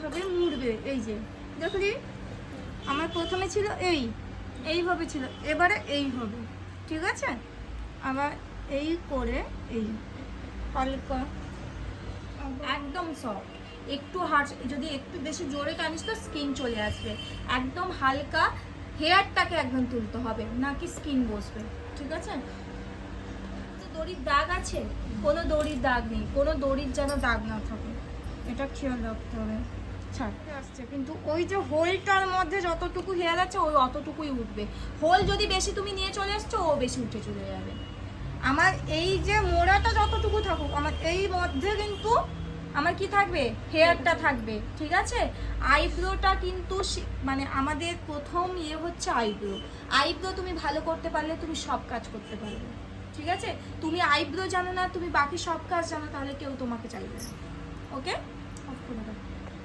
এইভাবে মুড়বে। এই যে দেখলি আমার প্রথমে ছিল এইভাবে ছিল, এবারে এই হবে, ঠিক আছে? আবার এই করে এই হালকা একদম সফট, একটু হার্ড, যদি একটু বেশি জোরে টানিস তো স্কিন চলে আসবে। একদম হালকা হেয়ারটাকে একদম তুলতে হবে, নাকি স্কিন বসবে, ঠিক আছে? দড়ির দাগ আছে? কোনো দড়ির দাগ নেই, কোনো দড়ির যেন দাগ না থাকে, এটা খেয়াল রাখতে হবে। ছাড়তে আসছে কিন্তু ওই যে হোলটার মধ্যে যতটুকু হেয়ার আছে ওই অতটুকুই উঠবে। হোল যদি বেশি তুমি নিয়ে চলে আসছো ও বেশি উঠে চলে যাবে। আমার এই যে মোড়াটা যতটুকু থাকুক, আমার এই মধ্যে কিন্তু আমার কি থাকবে, হেয়ারটা থাকবে, ঠিক আছে? আইব্রোটা কিন্তু মানে আমাদের প্রথম হচ্ছে আইব্রো। আইব্রো তুমি ভালো করতে পারলে তুমি সব কাজ করতে পারবে, ঠিক আছে? তুমি আইব্রো জানো না, তুমি বাকি সব কাজ জানো, তাহলে কেউ তোমাকে চাইবে না। ওকে, অফ করে দাও।